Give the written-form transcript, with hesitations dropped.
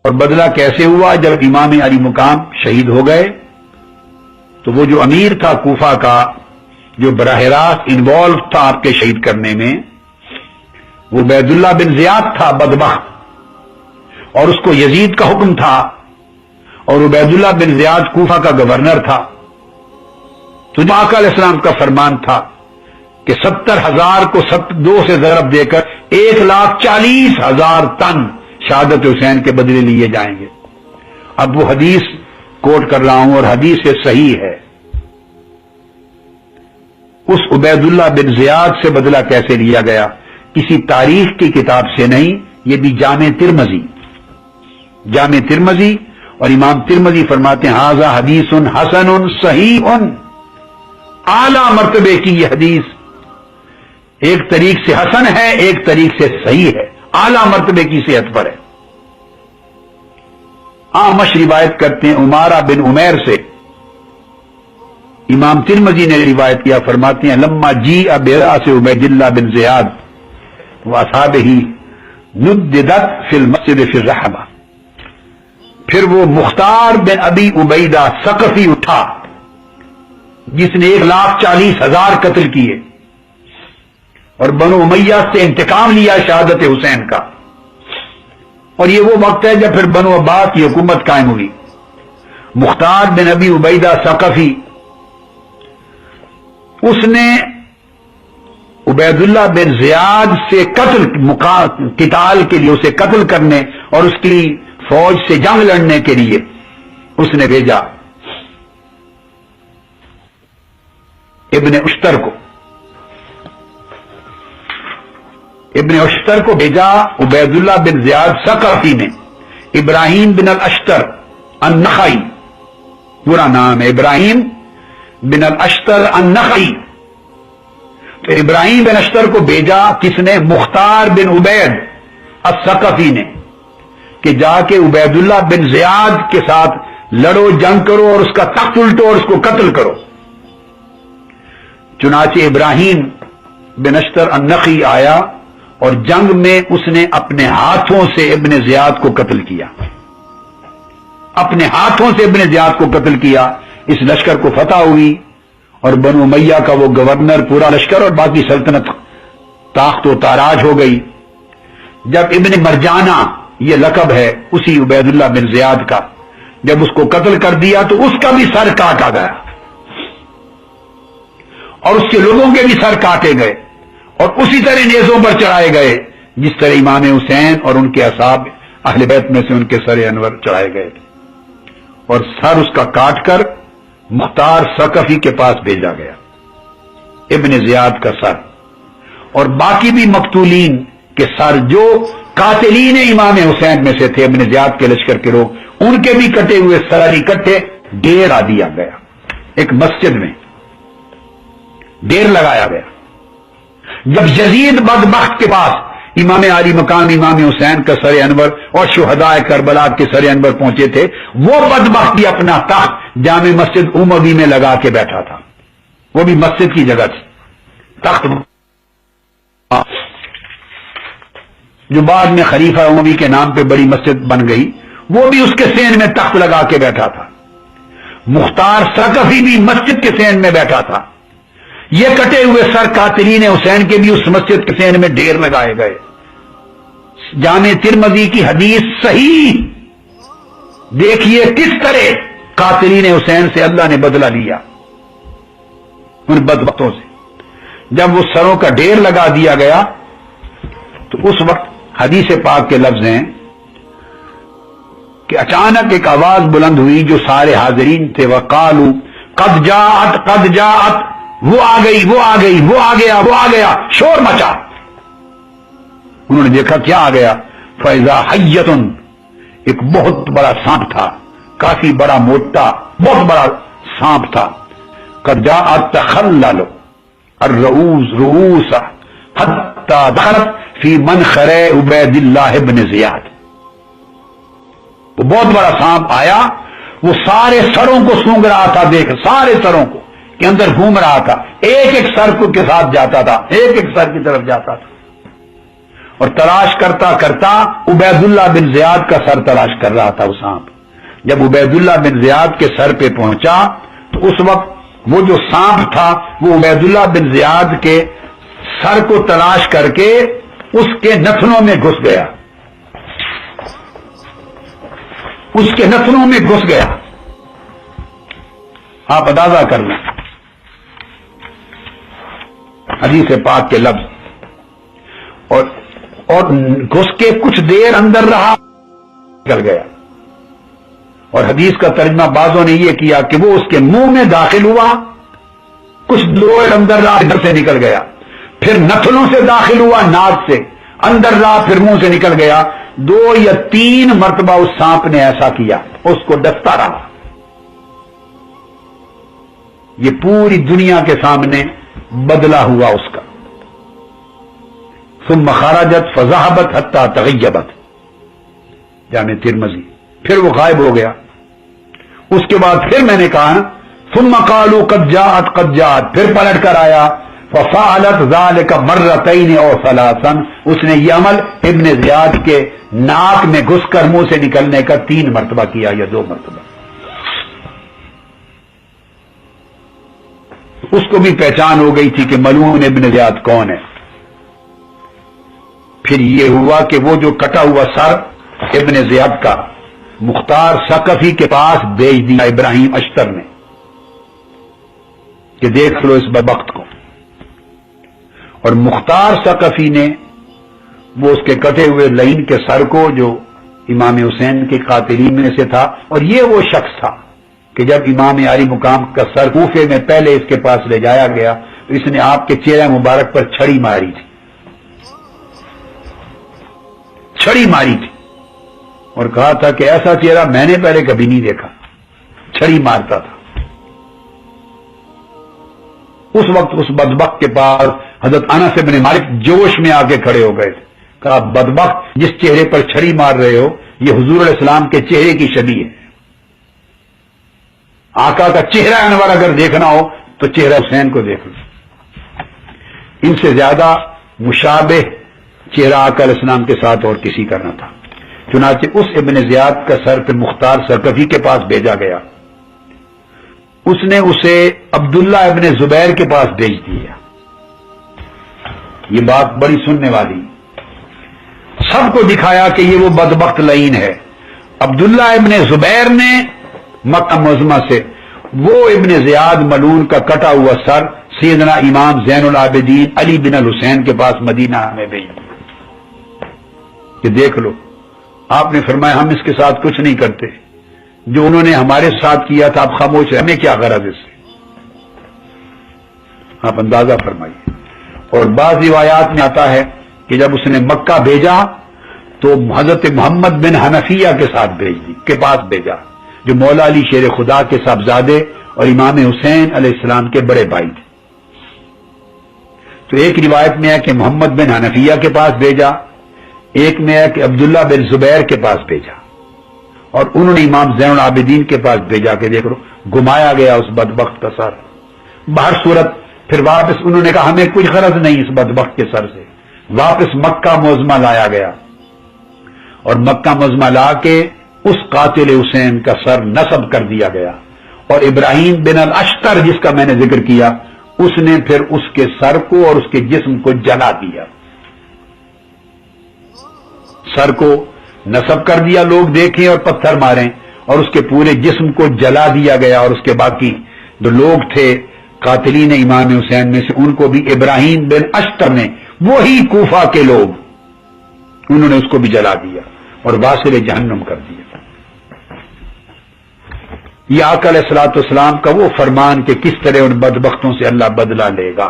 اور بدلہ کیسے ہوا؟ جب امام علی مقام شہید ہو گئے تو وہ جو امیر تھا کوفہ کا، جو براہ راست انوالو تھا آپ کے شہید کرنے میں، وہ عبید اللہ بن زیاد تھا بدبخت، اور اس کو یزید کا حکم تھا، اور عبید اللہ بن زیاد کوفہ کا گورنر تھا۔ تو آقا علیہ السلام کا فرمان تھا کہ 70,000 کو 2 سے ضرب دے کر 1,40,000 طن شہادت حسین کے بدلے لیے جائیں گے۔ اب وہ حدیث کوٹ کر رہا ہوں اور حدیث سے صحیح ہے۔ اس عبید اللہ بن زیاد سے بدلہ کیسے لیا گیا؟ کسی تاریخ کی کتاب سے نہیں، یہ بھی جامع ترمذی، اور امام ترمذی فرماتے ہیں ھذا حدیث حسن صحیح، اعلی مرتبے کی یہ حدیث، ایک طریق سے حسن ہے، ایک طریق سے صحیح ہے، اعلی مرتبے کی صحت پر ہے۔ آمش روایت کرتے ہیں عمارہ بن عمیر سے، امام ترمذی نے روایت کیا، فرماتے ہیں لما جیء براس عبید اللہ بن زیاد واصحابہ نددت فی المسجد فی الرحبہ، پھر وہ مختار بن ابی عبیدہ ثقفی اٹھا جس نے 1,40,000 قتل کیے اور بنو امیہ سے انتقام لیا شہادت حسین کا، اور یہ وہ وقت ہے جب پھر بنو عباس کی حکومت قائم ہوئی۔ مختار بن ابی عبیدہ ثقفی، اس نے عبید اللہ بن زیاد سے قتال کے لیے، اسے قتل کرنے اور اس کی فوج سے جنگ لڑنے کے لیے اس نے بھیجا ابن اشتر کو بھیجا عبید اللہ بن زیاد ثقفی نے۔ ابراہیم بن الاشتر النخعی، پورا نام ہے ابراہیم بن الاشتر النخعی، تو ابراہیم بن اشتر کو بھیجا کس نے؟ مختار بن عبید الثقفی نے، کہ جا کے عبید اللہ بن زیاد کے ساتھ لڑو، جنگ کرو اور اس کا تخت الٹو اور اس کو قتل کرو۔ چنانچہ ابراہیم بن اشتر النخعی آیا اور جنگ میں اس نے اپنے ہاتھوں سے ابن زیاد کو قتل کیا، اپنے ہاتھوں سے ابن زیاد کو قتل کیا۔ اس لشکر کو فتح ہوئی اور بنو امیہ کا وہ گورنر، پورا لشکر اور باقی سلطنت تاخت و تاراج ہو گئی۔ جب ابن مرجانہ، یہ لقب ہے اسی عبید اللہ بن زیاد کا، جب اس کو قتل کر دیا تو اس کا بھی سر کاٹا گیا اور اس کے لوگوں کے بھی سر کاٹے گئے اور اسی طرح نیزوں پر چڑھائے گئے جس طرح امام حسین اور ان کے اصحاب اہل بیت میں سے ان کے سر انور چڑھائے گئے، اور سر اس کا کاٹ کر مختار ثقفی کے پاس بھیجا گیا، ابن زیاد کا سر، اور باقی بھی مقتولین کے سر جو قاتلین امام حسین میں سے تھے، ابن زیاد کے لشکر کے لوگ، ان کے بھی کٹے ہوئے سر اکٹھے ڈیرا دیا گیا، ایک مسجد میں ڈیر لگایا گیا۔ جب یزید بدبخت کے پاس امام علی مقام امام حسین کا سر انور اور شہداء کربلا کے سر انور پہنچے تھے، وہ بدبخت بھی اپنا تخت جامع مسجد اموی میں لگا کے بیٹھا تھا، وہ بھی مسجد کی جگہ تھی، تخت جو بعد میں خلیفہ اموی کے نام پہ بڑی مسجد بن گئی، وہ بھی اس کے سین میں تخت لگا کے بیٹھا تھا۔ مختار ثقفی بھی مسجد کے سین میں بیٹھا تھا۔ یہ کٹے ہوئے سر قاتلین حسین کے بھی اس مسجد کے سین میں ڈھیر لگائے گئے۔ جامع ترمذی کی حدیث صحیح، دیکھیے کس طرح قاتلین حسین سے اللہ نے بدلہ لیا ان بدبختوں سے۔ جب وہ سروں کا ڈھیر لگا دیا گیا تو اس وقت حدیث پاک کے لفظ ہیں کہ اچانک ایک آواز بلند ہوئی جو سارے حاضرین تھے، وقالوا قد جاءت قد جاءت، وہ آ گئی وہ آ گئی وہ آ گیا وہ آ گیا، شور مچا۔ انہوں نے دیکھا کیا آ گیا، فاذا حیۃ، ایک بہت بڑا سانپ تھا، کافی بڑا موٹا بہت بڑا سانپ تھا۔ قد جاءت تخلل الرؤوس رؤوسا حتى دخلت فی منخر عبید اللہ ابن زیاد۔ وہ بہت بڑا سانپ آیا، وہ سارے سروں کو سونگ رہا تھا، دیکھ سارے سروں کو کے اندر گھوم رہا تھا، ایک ایک سر کو کے ساتھ جاتا تھا، ایک ایک سر کی طرف جاتا تھا، اور تلاش کرتا کرتا عبید اللہ بن زیاد کا سر تلاش کر رہا تھا وہ سانپ. جب عبید اللہ بن زیاد کے سر پہ پہنچا تو اس وقت وہ جو سانپ تھا وہ عبید اللہ بن زیاد کے سر کو تلاش کر کے اس کے نتنوں میں گھس گیا. اس کے نتنوں میں گھس گیا. آپ اندازہ کر لیں حدیث پاک کے لفظ. اور گھس کے کچھ دیر اندر رہا نکل گیا. اور حدیث کا ترجمہ بعضوں نے یہ کیا کہ وہ اس کے منہ میں داخل ہوا, کچھ دیر اندر رہا, ادھر سے نکل گیا, پھر نتنوں سے داخل ہوا, ناک سے اندر رہا, پھر منہ سے نکل گیا. 2 یا 3 مرتبہ اس سانپ نے ایسا کیا, اس کو ڈستا رہا. یہ پوری دنیا کے سامنے بدلہ ہوا اس کا. ثم خرجت فذهبت حتى تغيبت, جامع ترمذی. پھر وہ غائب ہو گیا. اس کے بعد پھر میں نے کہا ثم قالوا قد جاءت قد جاءت, پھر پلٹ کر آیا ففعلت ذلك مرتين او ثلاثا, اس نے یہ عمل ابن زیاد کے ناک میں گھس کر منہ سے نکلنے کا 3 مرتبہ کیا یا 2 مرتبہ. اس کو بھی پہچان ہو گئی تھی کہ ملعون ابن زیاد کون ہے. پھر یہ ہوا کہ وہ جو کٹا ہوا سر ابن زیاد کا مختار ثقفی کے پاس بھیج دیا ابراہیم اشتر نے کہ دیکھ لو اس بدبخت کو. اور مختار ثقفی نے وہ اس کے کٹے ہوئے لعین کے سر کو, جو امام حسین کے قاتلین میں سے تھا, اور یہ وہ شخص تھا کہ جب امام علی مقام کا سر کوفے میں پہلے اس کے پاس لے جایا گیا تو اس نے آپ کے چہرہ مبارک پر چھڑی ماری تھی, چھڑی ماری تھی, اور کہا تھا کہ ایسا چہرہ میں نے پہلے کبھی نہیں دیکھا, چھڑی مارتا تھا. اس وقت اس بدبخت کے پاس حضرت انس بن مالک جوش میں آ کے کھڑے ہو گئے تھے. کہا بدبخت جس چہرے پر چھڑی مار رہے ہو یہ حضور علیہ السلام کے چہرے کی شبیہ ہے. آقا کا چہرہ انور اگر دیکھنا ہو تو چہرہ حسین کو دیکھ لو. ان سے زیادہ مشابہ چہرہ آقا علیہ السلام کے ساتھ اور کسی کا نہ تھا. چنانچہ اس ابن زیاد کا سر پہ مختار ثقفی کے پاس بھیجا گیا. اس نے اسے عبداللہ ابن زبیر کے پاس بھیج دیا. یہ بات بڑی سننے والی, سب کو دکھایا کہ یہ وہ بدبخت لعین ہے. عبداللہ ابن زبیر نے مکہ معظمہ سے وہ ابن زیاد ملعون کا کٹا ہوا سر سیدنا امام زین العابدین علی بن الحسین کے پاس مدینہ میں بھیج دیا کہ دیکھ لو. آپ نے فرمایا ہم اس کے ساتھ کچھ نہیں کرتے, جو انہوں نے ہمارے ساتھ کیا تھا آپ خاموش ہیں, ہمیں کیا غرض اس سے. آپ اندازہ فرمائیے. اور بعض روایات میں آتا ہے کہ جب اس نے مکہ بھیجا تو حضرت محمد بن حنفیہ کے ساتھ کے پاس بھیجا, جو مولا علی شیر خدا کے صاحبزادے اور امام حسین علیہ السلام کے بڑے بھائی تھے. تو ایک روایت میں ہے کہ محمد بن حنفیہ کے پاس بھیجا, ایک میں ہے کہ عبداللہ بن زبیر کے پاس بھیجا, اور انہوں نے امام زین العابدین کے پاس بھیجا کہ دیکھ لو گھمایا گیا اس بدبخت کا سر. باہر صورت پھر واپس انہوں نے کہا ہمیں کوئی غرض نہیں اس بدبخت کے سر سے. واپس مکہ معظمہ لایا گیا, اور مکہ معظمہ لا کے اس قاتل حسین کا سر نصب کر دیا گیا. اور ابراہیم بن الاشتر جس کا میں نے ذکر کیا اس نے پھر اس کے سر کو اور اس کے جسم کو جلا دیا. سر کو نصب کر دیا, لوگ دیکھیں اور پتھر ماریں, اور اس کے پورے جسم کو جلا دیا گیا. اور اس کے باقی جو لوگ تھے قاتلین امام حسین میں سے ان کو بھی ابراہیم بن اشتر نے, وہی کوفہ کے لوگ, انہوں نے اس کو بھی جلا دیا اور واصل جہنم کر دیا. یہ آقا علیہ الصلوۃ والسلام کا وہ فرمان کہ کس طرح ان بدبختوں سے اللہ بدلہ لے گا.